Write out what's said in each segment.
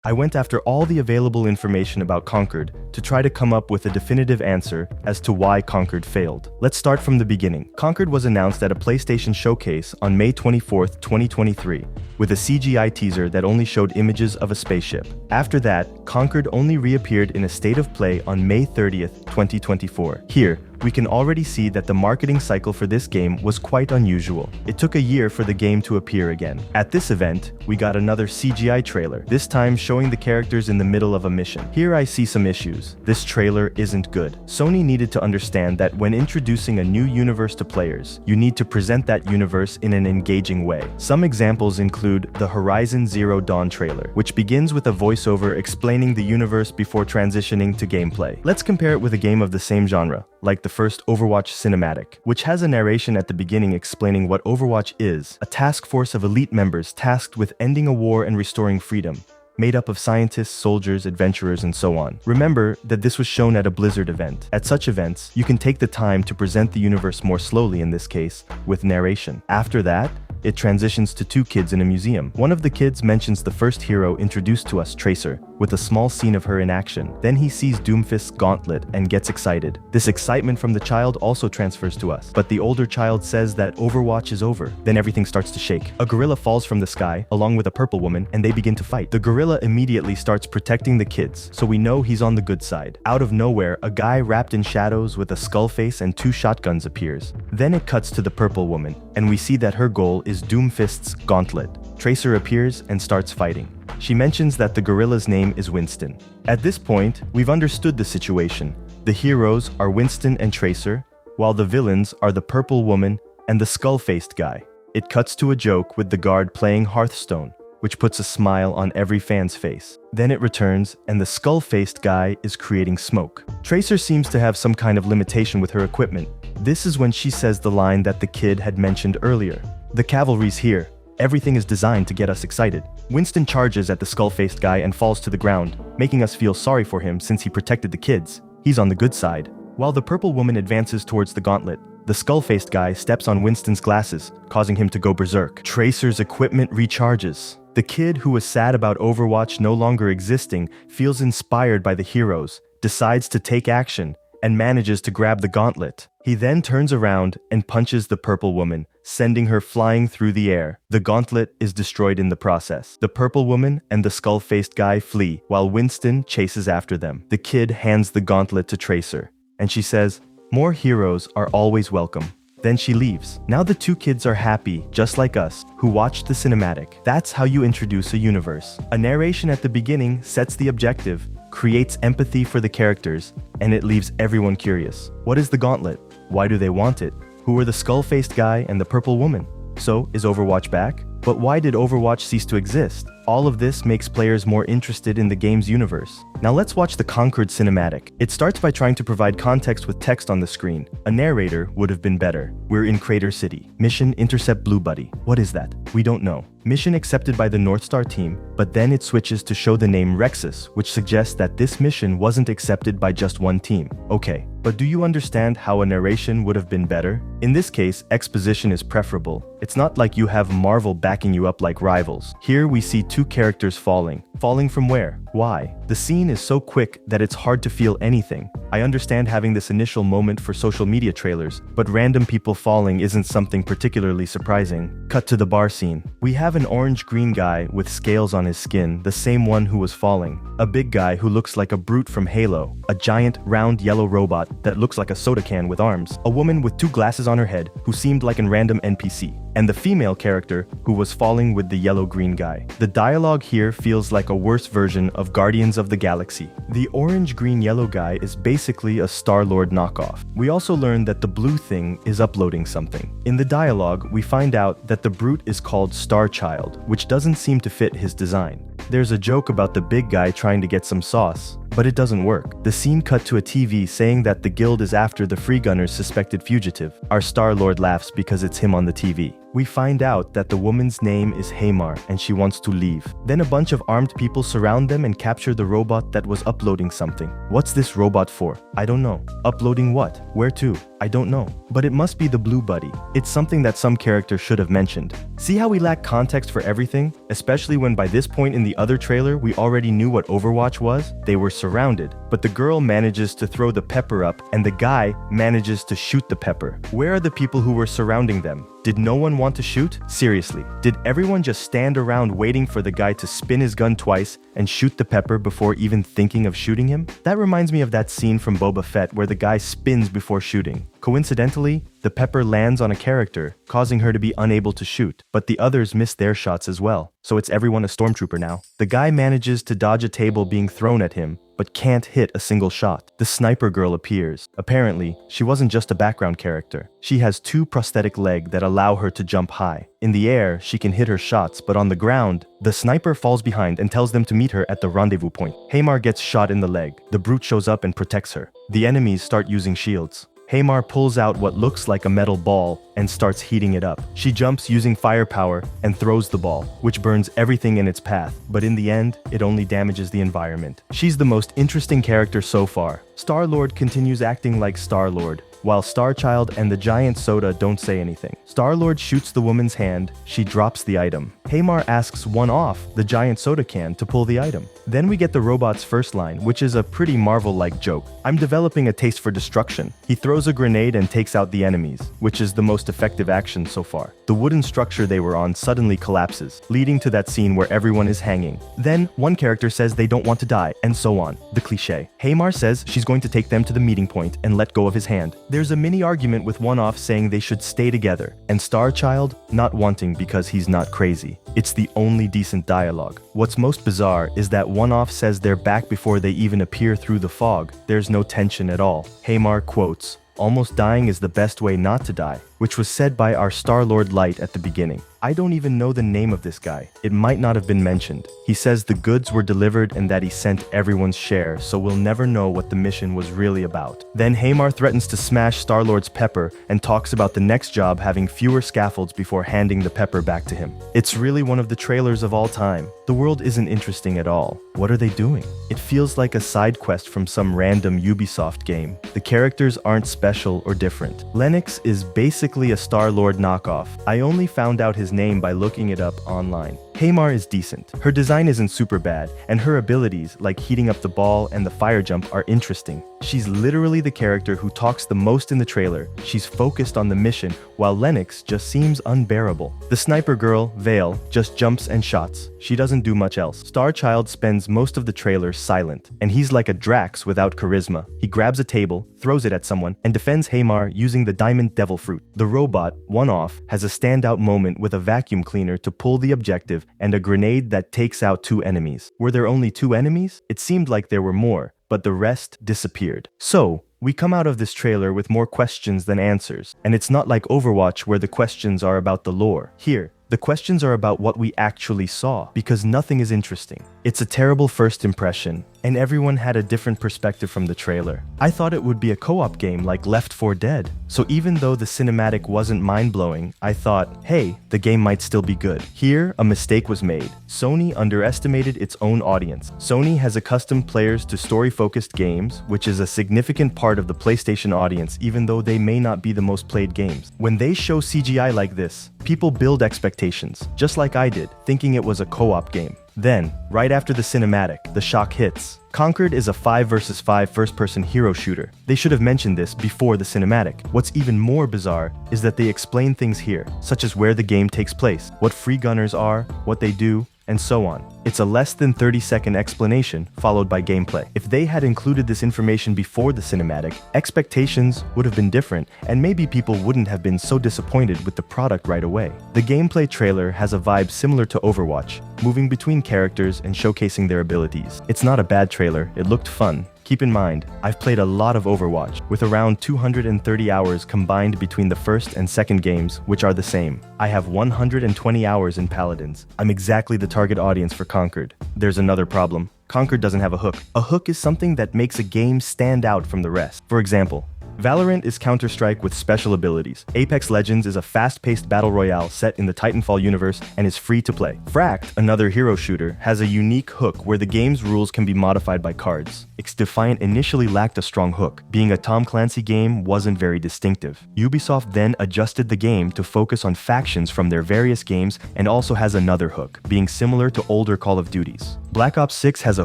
I went after all the available information about Concord to try to come up with a definitive answer as to why Concord failed. Let's start from the beginning. Concord was announced at a PlayStation showcase on May 24, 2023, with a CGI teaser that only showed images of a spaceship. After that, Concord only reappeared in a state of play on May 30, 2024. Here, we can already see that the marketing cycle for this game was quite unusual. It took a year for the game to appear again. At this event, we got another CGI trailer, this time showing the characters in the middle of a mission. Here I see some issues. This trailer isn't good. Sony needed to understand that when introducing a new universe to players, you need to present that universe in an engaging way. Some examples include the Horizon Zero Dawn trailer, which begins with a voiceover explaining the universe before transitioning to gameplay. Let's compare it with a game of the same genre, like the first Overwatch cinematic, which has a narration at the beginning explaining what Overwatch is: a task force of elite members tasked with ending a war and restoring freedom, made up of scientists, soldiers, adventurers, and so on. Remember that this was shown at a Blizzard event. At such events, you can take the time to present the universe more slowly, in this case, with narration. After that, it transitions to two kids in a museum. One of the kids mentions the first hero introduced to us, Tracer, with a small scene of her in action. Then he sees Doomfist's gauntlet and gets excited. This excitement from the child also transfers to us, but the older child says that Overwatch is over. Then everything starts to shake. A gorilla falls from the sky, along with a purple woman, and they begin to fight. The gorilla immediately starts protecting the kids, so we know he's on the good side. Out of nowhere, a guy wrapped in shadows with a skull face and two shotguns appears. Then it cuts to the purple woman, and we see that her goal is Doomfist's gauntlet. Tracer appears and starts fighting. She mentions that the gorilla's name is Winston. At this point, we've understood the situation. The heroes are Winston and Tracer, while the villains are the purple woman and the skull-faced guy. It cuts to a joke with the guard playing Hearthstone, which puts a smile on every fan's face. Then it returns, and the skull-faced guy is creating smoke. Tracer seems to have some kind of limitation with her equipment. This is when she says the line that the kid had mentioned earlier. The cavalry's here. Everything is designed to get us excited. Winston charges at the skull-faced guy and falls to the ground, making us feel sorry for him since he protected the kids. He's on the good side. While the purple woman advances towards the gauntlet, the skull-faced guy steps on Winston's glasses, causing him to go berserk. Tracer's equipment recharges. The kid who was sad about Overwatch no longer existing feels inspired by the heroes, decides to take action, and manages to grab the gauntlet. He then turns around and punches the purple woman, sending her flying through the air. The gauntlet is destroyed in the process. The purple woman and the skull-faced guy flee, while Winston chases after them. The kid hands the gauntlet to Tracer, and she says, "More heroes are always welcome." Then she leaves. Now the two kids are happy, just like us, who watched the cinematic. That's how you introduce a universe. A narration at the beginning sets the objective, creates empathy for the characters, and it leaves everyone curious. What is the gauntlet? Why do they want it? Who are the skull-faced guy and the purple woman? So, is Overwatch back? But why did Overwatch cease to exist? All of this makes players more interested in the game's universe. Now let's watch the Concord cinematic. It starts by trying to provide context with text on the screen. A narrator would have been better. We're in Crater City. Mission: intercept Blue Buddy. What is that? We don't know. Mission accepted by the North Star team, but then it switches to show the name Rexus, which suggests that this mission wasn't accepted by just one team. Okay, but do you understand how a narration would have been better? In this case, exposition is preferable. It's not like you have Marvel backing you up like rivals. Here we see two characters falling. Falling from where? Why? The scene is so quick that it's hard to feel anything. I understand having this initial moment for social media trailers, but random people falling isn't something particularly surprising. Cut to the bar scene. We have an orange-green guy with scales on his skin, the same one who was falling. A big guy who looks like a brute from Halo. A giant, round yellow robot that looks like a soda can with arms. A woman with two glasses on her head who seemed like a random NPC. And the female character who was falling with the yellow-green guy. The dialogue here feels like a worse version of Guardians of the Galaxy. The orange-green-yellow guy is basically a Star-Lord knockoff. We also learn that the blue thing is uploading something. In the dialogue, we find out that the brute is called Starchild, which doesn't seem to fit his design. There's a joke about the big guy trying to get some sauce, but it doesn't work. The scene cut to a TV saying that the guild is after the Free Gunner's suspected fugitive. Our Star-Lord laughs because it's him on the TV. We find out that the woman's name is Hamar and she wants to leave. Then a bunch of armed people surround them and capture the robot that was uploading something. What's this robot for? I don't know. Uploading what? Where to? I don't know. But it must be the Blue Buddy. It's something that some character should have mentioned. See how we lack context for everything? Especially when by this point in the other trailer, we already knew what Overwatch was? They were surrounded, but the girl manages to throw the pepper up and the guy manages to shoot the pepper. Where are the people who were surrounding them? Did no one want to shoot? Seriously, did everyone just stand around waiting for the guy to spin his gun twice and shoot the pepper before even thinking of shooting him? That reminds me of that scene from Boba Fett where the guy spins before shooting. Coincidentally, the pepper lands on a character, causing her to be unable to shoot, but the others miss their shots as well. So it's everyone a stormtrooper now. The guy manages to dodge a table being thrown at him, but can't hit a single shot. The sniper girl appears. Apparently, she wasn't just a background character. She has 2 prosthetic legs that allow her to jump high. In the air, she can hit her shots, but on the ground, the sniper falls behind and tells them to meet her at the rendezvous point. Hamar gets shot in the leg. The brute shows up and protects her. The enemies start using shields. Hamar pulls out what looks like a metal ball and starts heating it up. She jumps using firepower and throws the ball, which burns everything in its path, but in the end, it only damages the environment. She's the most interesting character so far. Star-Lord continues acting like Star-Lord, while Starchild and the giant soda don't say anything. Star-Lord shoots the woman's hand, she drops the item. Hamar asks one-off, the giant soda can, to pull the item. Then we get the robot's first line, which is a pretty Marvel-like joke. I'm developing a taste for destruction. He throws a grenade and takes out the enemies, which is the most effective action so far. The wooden structure they were on suddenly collapses, leading to that scene where everyone is hanging. Then, one character says they don't want to die, and so on. The cliché. Hamar says she's going to take them to the meeting point and let go of his hand. There's a mini argument with one-off saying they should stay together, and Starchild not wanting because he's not crazy. It's the only decent dialogue. What's most bizarre is that one-off says they're back before they even appear through the fog. There's no tension at all. Hamar quotes, "Almost dying is the best way not to die," which was said by our Star-Lord Light at the beginning. I don't even know the name of this guy. It might not have been mentioned. He says the goods were delivered and that he sent everyone's share, so we'll never know what the mission was really about. Then Hamar threatens to smash Star-Lord's pepper and talks about the next job having fewer scaffolds before handing the pepper back to him. It's really one of the trailers of all time. The world isn't interesting at all. What are they doing? It feels like a side quest from some random Ubisoft game. The characters aren't special or different. Lennox is basically a Star-Lord knockoff. I only found out his name by looking it up online. Hamar is decent. Her design isn't super bad, and her abilities, like heating up the ball and the fire jump, are interesting. She's literally the character who talks the most in the trailer. She's focused on the mission, while Lennox just seems unbearable. The sniper girl, Vale, just jumps and shots. She doesn't do much else. Starchild spends most of the trailer silent, and he's like a Drax without charisma. He grabs a table, throws it at someone, and defends Hamar using the diamond devil fruit. The robot, one-off, has a standout moment with a vacuum cleaner to pull the objective and a grenade that takes out 2 enemies. Were there only 2 enemies? It seemed like there were more, but the rest disappeared. So, we come out of this trailer with more questions than answers, and it's not like Overwatch where the questions are about the lore. Here, the questions are about what we actually saw, because nothing is interesting. It's a terrible first impression, and everyone had a different perspective from the trailer. I thought it would be a co-op game like Left 4 Dead, so even though the cinematic wasn't mind-blowing, I thought, hey, the game might still be good. Here, a mistake was made. Sony underestimated its own audience. Sony has accustomed players to story-focused games, which is a significant part of the PlayStation audience, even though they may not be the most played games. When they show CGI like this, people build expectations, just like I did, thinking it was a co-op game. Then, right after the cinematic, the shock hits. Concord is a 5 versus 5 first-person hero shooter. They should have mentioned this before the cinematic. What's even more bizarre is that they explain things here, such as where the game takes place, what free gunners are, what they do, and so on. It's a less than 30-second explanation, followed by gameplay. If they had included this information before the cinematic, expectations would have been different, and maybe people wouldn't have been so disappointed with the product right away. The gameplay trailer has a vibe similar to Overwatch, moving between characters and showcasing their abilities. It's not a bad trailer, it looked fun. Keep in mind, I've played a lot of Overwatch, with around 230 hours combined between the first and second games, which are the same. I have 120 hours in Paladins. I'm exactly the target audience for Concord. There's another problem. Concord doesn't have a hook. A hook is something that makes a game stand out from the rest. For example, Valorant is Counter-Strike with special abilities. Apex Legends is a fast-paced battle royale set in the Titanfall universe and is free to play. Fract, another hero shooter, has a unique hook where the game's rules can be modified by cards. X-Defiant initially lacked a strong hook. Being a Tom Clancy game wasn't very distinctive. Ubisoft then adjusted the game to focus on factions from their various games and also has another hook, being similar to older Call of Duties. Black Ops 6 has a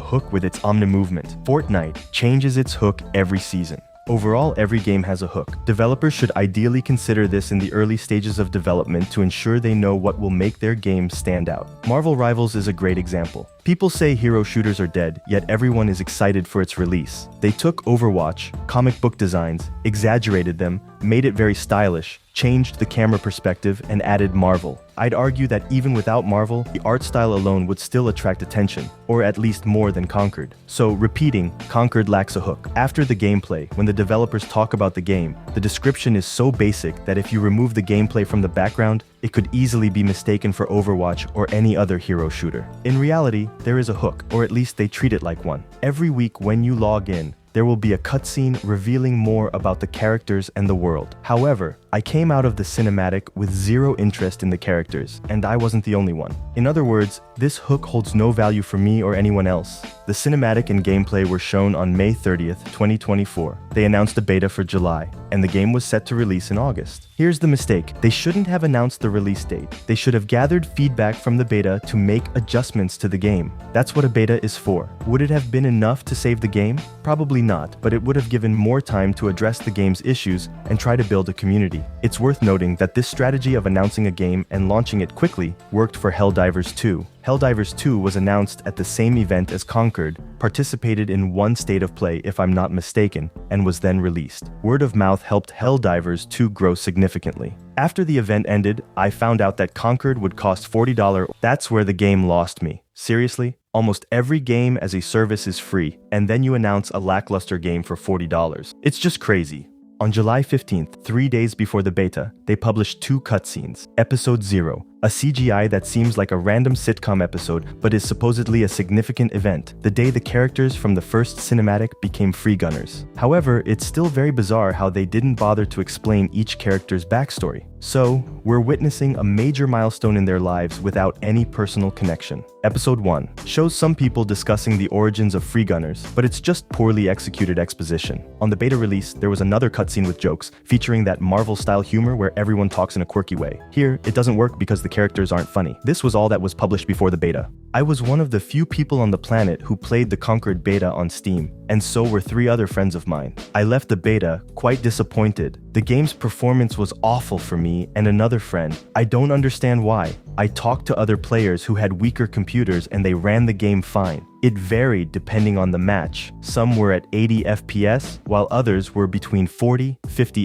hook with its omni-movement. Fortnite changes its hook every season. Overall, every game has a hook. Developers should ideally consider this in the early stages of development to ensure they know what will make their game stand out. Marvel Rivals is a great example. People say hero shooters are dead, yet everyone is excited for its release. They took Overwatch, comic book designs, exaggerated them, made it very stylish, changed the camera perspective, and added Marvel. I'd argue that even without Marvel, the art style alone would still attract attention, or at least more than Concord. So, repeating, Concord lacks a hook. After the gameplay, when the developers talk about the game, the description is so basic that if you remove the gameplay from the background, it could easily be mistaken for Overwatch or any other hero shooter. In reality, there is a hook, or at least they treat it like one. Every week when you log in, there will be a cutscene revealing more about the characters and the world. However, I came out of the cinematic with zero interest in the characters, and I wasn't the only one. In other words, this hook holds no value for me or anyone else. The cinematic and gameplay were shown on May 30th, 2024. They announced a beta for July, and the game was set to release in August. Here's the mistake. They shouldn't have announced the release date. They should have gathered feedback from the beta to make adjustments to the game. That's what a beta is for. Would it have been enough to save the game? Probably not, but it would have given more time to address the game's issues and try to build a community. It's worth noting that this strategy of announcing a game and launching it quickly worked for Helldivers 2. Helldivers 2 was announced at the same event as Concord, participated in one state of play if I'm not mistaken, and was then released. Word of mouth helped Helldivers 2 grow significantly. After the event ended, I found out that Concord would cost $40. That's where the game lost me. Seriously? Almost every game as a service is free, and then you announce a lackluster game for $40. It's just crazy. On July 15th, 3 days before the beta, they published 2 cutscenes. Episode 0, a CGI that seems like a random sitcom episode but is supposedly a significant event, the day the characters from the first cinematic became free gunners. However, it's still very bizarre how they didn't bother to explain each character's backstory. So, we're witnessing a major milestone in their lives without any personal connection. Episode 1 shows some people discussing the origins of free gunners, but it's just poorly executed exposition. On the beta release, there was another cutscene with jokes, featuring that Marvel-style humor where everyone talks in a quirky way. Here, it doesn't work because the characters aren't funny. This was all that was published before the beta. I was one of the few people on the planet who played the Concord beta on Steam, and so were 3 other friends of mine. I left the beta quite disappointed. The game's performance was awful for me and another friend. I don't understand why. I talked to other players who had weaker computers and they ran the game fine. It varied depending on the match. Some were at 80 FPS, while others were between 40-50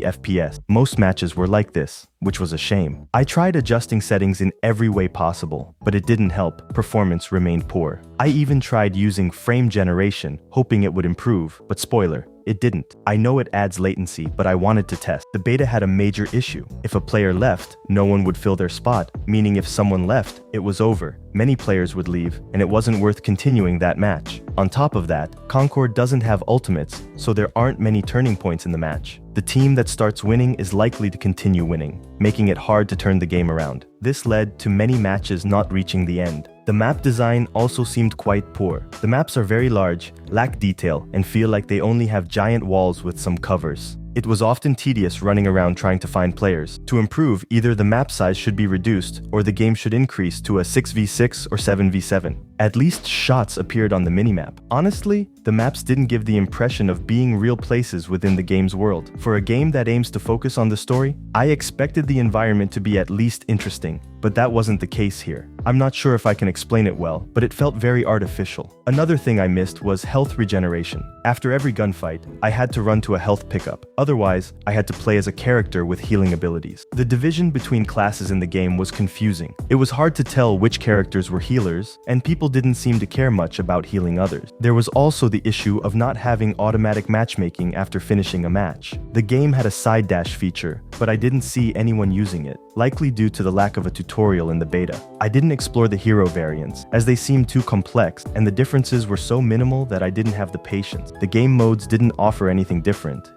FPS. Most matches were like this, which was a shame. I tried adjusting settings in every way possible, but it didn't help. Performance remained poor. I even tried using frame generation, hoping it would improve, but spoiler, it didn't. I know it adds latency, but I wanted to test. The beta had a major issue. If a player left, no one would fill their spot, meaning if someone left, it was over. Many players would leave, and it wasn't worth continuing that match. On top of that, Concord doesn't have ultimates, so there aren't many turning points in the match. The team that starts winning is likely to continue winning, making it hard to turn the game around. This led to many matches not reaching the end. The map design also seemed quite poor. The maps are very large, lack detail, and feel like they only have giant walls with some covers. It was often tedious running around trying to find players. To improve, either the map size should be reduced, or the game should increase to a 6v6 or 7v7. At least shots appeared on the minimap. Honestly, the maps didn't give the impression of being real places within the game's world. For a game that aims to focus on the story, I expected the environment to be at least interesting, but that wasn't the case here. I'm not sure if I can explain it well, but it felt very artificial. Another thing I missed was health regeneration. After every gunfight, I had to run to a health pickup. Otherwise, I had to play as a character with healing abilities. The division between classes in the game was confusing. It was hard to tell which characters were healers, and people didn't seem to care much about healing others. There was also the issue of not having automatic matchmaking after finishing a match. The game had a side dash feature, but I didn't see anyone using it, likely due to the lack of a tutorial in the beta. I didn't explore the hero variants, as they seemed too complex, and the differences were so minimal that I didn't have the patience. The game modes didn't offer anything different.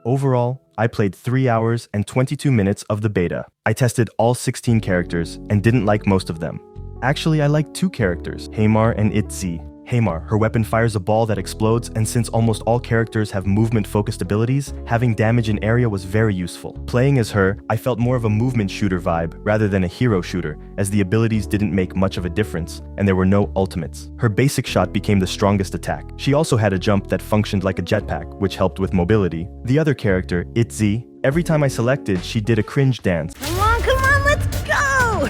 Overall, I played 3 hours and 22 minutes of the beta. I tested all 16 characters and didn't like most of them. Actually, I liked 2 characters, Hamar and Itzy. Hamar, her weapon fires a ball that explodes, and since almost all characters have movement-focused abilities, having damage in area was very useful. Playing as her, I felt more of a movement shooter vibe rather than a hero shooter, as the abilities didn't make much of a difference, and there were no ultimates. Her basic shot became the strongest attack. She also had a jump that functioned like a jetpack, which helped with mobility. The other character, Itzy, every time I selected, she did a cringe dance. Come on, let's go!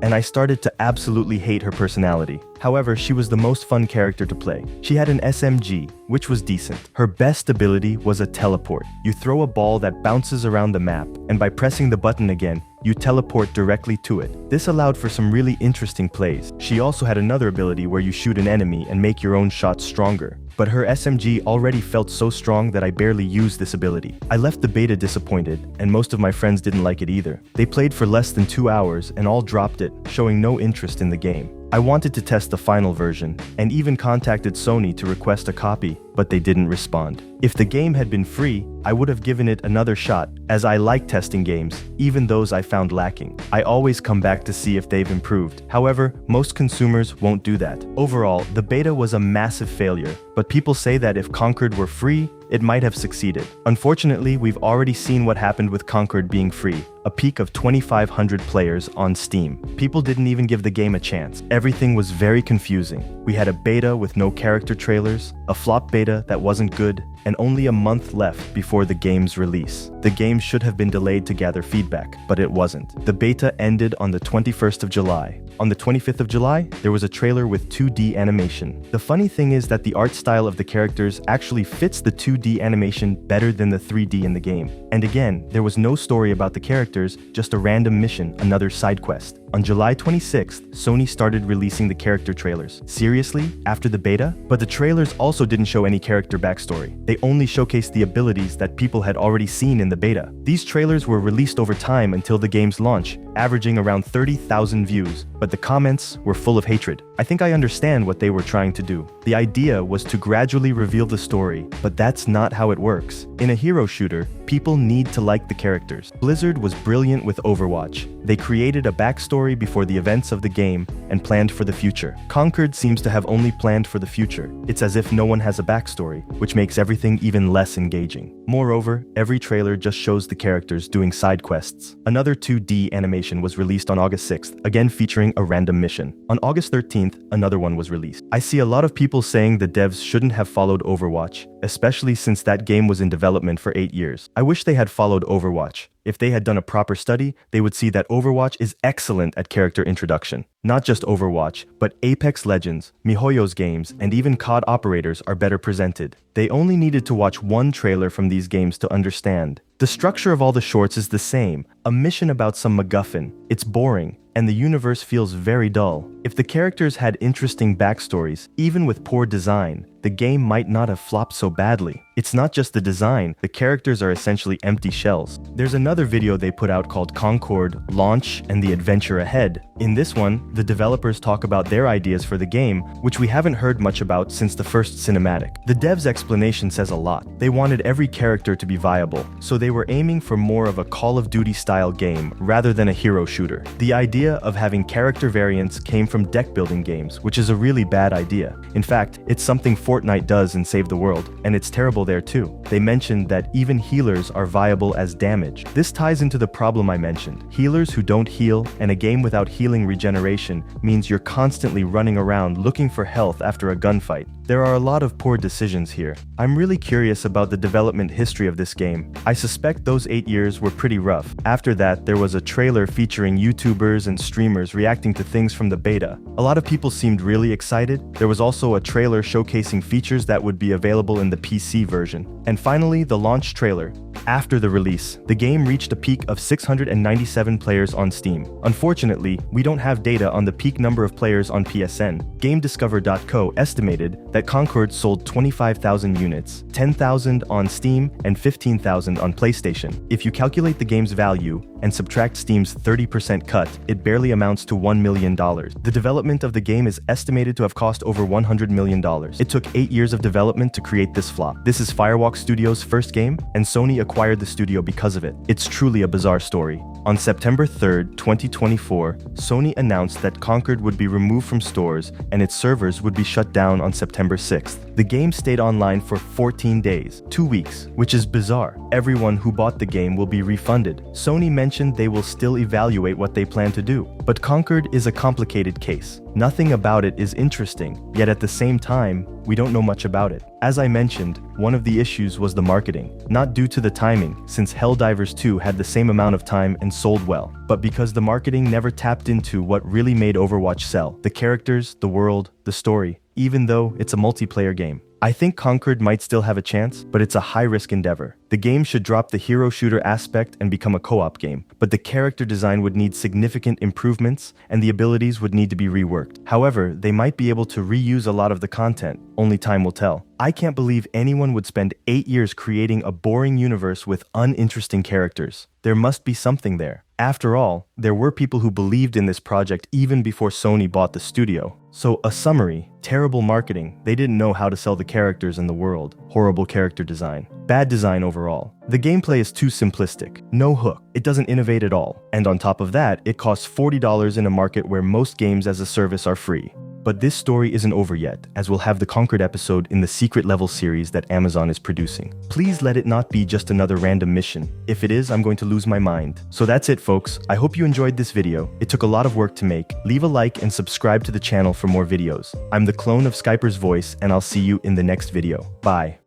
And I started to absolutely hate her personality. However, she was the most fun character to play. She had an SMG, which was decent. Her best ability was a teleport. You throw a ball that bounces around the map, and by pressing the button again, you teleport directly to it. This allowed for some really interesting plays. She also had another ability where you shoot an enemy and make your own shots stronger. But her SMG already felt so strong that I barely used this ability. I left the beta disappointed, and most of my friends didn't like it either. They played for less than 2 hours and all dropped it, showing no interest in the game. I wanted to test the final version, and even contacted Sony to request a copy, but they didn't respond. If the game had been free, I would have given it another shot, as I like testing games, even those I found lacking. I always come back to see if they've improved. However, most consumers won't do that. Overall, the beta was a massive failure, but people say that if Concord were free, it might have succeeded. Unfortunately, we've already seen what happened with Concord being free, a peak of 2,500 players on Steam. People didn't even give the game a chance. Everything was very confusing. We had a beta with no character trailers, a flop beta that wasn't good, and only a month left before the game's release. The game should have been delayed to gather feedback, but it wasn't. The beta ended on the 21st of July. On the 25th of July, there was a trailer with 2D animation. The funny thing is that the art style of the characters actually fits the 2D animation better than the 3D in the game. And again, there was no story about the characters, just a random mission, another side quest. On July 26th, Sony started releasing the character trailers. Seriously? After the beta? But the trailers also didn't show any character backstory. They only showcased the abilities that people had already seen in the beta. These trailers were released over time until the game's launch, averaging around 30,000 views, but the comments were full of hatred. I think I understand what they were trying to do. The idea was to gradually reveal the story, but that's not how it works. In a hero shooter, people need to like the characters. Blizzard was brilliant with Overwatch. They created a backstory before the events of the game and planned for the future. Concord seems to have only planned for the future. It's as if no one has a backstory, which makes everything even less engaging. Moreover, every trailer just shows the characters doing side quests. Another 2D animation was released on August 6th, again featuring a random mission. On August 13th, another one was released. I see a lot of people saying the devs shouldn't have followed Overwatch, especially since that game was in development for 8 years. I wish they had followed Overwatch. If they had done a proper study, they would see that Overwatch is excellent at character introduction. Not just Overwatch, but Apex Legends, MiHoYo's games, and even COD operators are better presented. They only needed to watch one trailer from these games to understand. The structure of all the shorts is the same, a mission about some MacGuffin. It's boring, and the universe feels very dull. If the characters had interesting backstories, even with poor design, the game might not have flopped so badly. It's not just the design, the characters are essentially empty shells. There's another video they put out called Concord, Launch, and the Adventure Ahead. In this one, the developers talk about their ideas for the game, which we haven't heard much about since the first cinematic. The devs' explanation says a lot. They wanted every character to be viable, so they were aiming for more of a Call of Duty style game rather than a hero shooter. The idea of having character variants came from deck building games, which is a really bad idea. In fact, it's something Fortnite does in Save the World, and it's terrible there too. They mentioned that even healers are viable as damage. This ties into the problem I mentioned. Healers who don't heal, and a game without healing regeneration means you're constantly running around looking for health after a gunfight. There are a lot of poor decisions here. I'm really curious about the development history of this game. I suspect those 8 years were pretty rough. After that, there was a trailer featuring YouTubers and streamers reacting to things from the beta. A lot of people seemed really excited. There was also a trailer showcasing features that would be available in the PC version. And finally, the launch trailer. After the release, the game reached a peak of 697 players on Steam. Unfortunately, we don't have data on the peak number of players on PSN. GameDiscover.co estimated that Concord sold 25,000 units, 10,000 on Steam and 15,000 on PlayStation. If you calculate the game's value and subtract Steam's 30% cut, it barely amounts to $1 million. The development of the game is estimated to have cost over $100 million. It took 8 years of development to create this flop. This is Firewalk Studios' first game, and Sony acquired the studio because of it. It's truly a bizarre story. On September 3rd, 2024, Sony announced that Concord would be removed from stores and its servers would be shut down on September 6th. The game stayed online for 14 days, 2 weeks, which is bizarre. Everyone who bought the game will be refunded. Sony mentioned they will still evaluate what they plan to do. But Concord is a complicated case. Nothing about it is interesting, yet at the same time, we don't know much about it. As I mentioned, one of the issues was the marketing, not due to the timing, since Helldivers 2 had the same amount of time and sold well, but because the marketing never tapped into what really made Overwatch sell: the characters, the world, the story, even though it's a multiplayer game. I think Concord might still have a chance, but it's a high-risk endeavor. The game should drop the hero shooter aspect and become a co-op game, but the character design would need significant improvements and the abilities would need to be reworked. However, they might be able to reuse a lot of the content, only time will tell. I can't believe anyone would spend 8 years creating a boring universe with uninteresting characters. There must be something there. After all, there were people who believed in this project even before Sony bought the studio. So, a summary: terrible marketing, they didn't know how to sell the characters in the world, horrible character design, bad design overall. The gameplay is too simplistic, no hook, it doesn't innovate at all, and on top of that, it costs $40 in a market where most games as a service are free. But this story isn't over yet, as we'll have the Concord episode in the Secret Level series that Amazon is producing. Please let it not be just another random mission. If it is, I'm going to lose my mind. So that's it, folks. I hope you enjoyed this video. It took a lot of work to make. Leave a like and subscribe to the channel for more videos. I'm the clone of Skyper's voice, and I'll see you in the next video. Bye.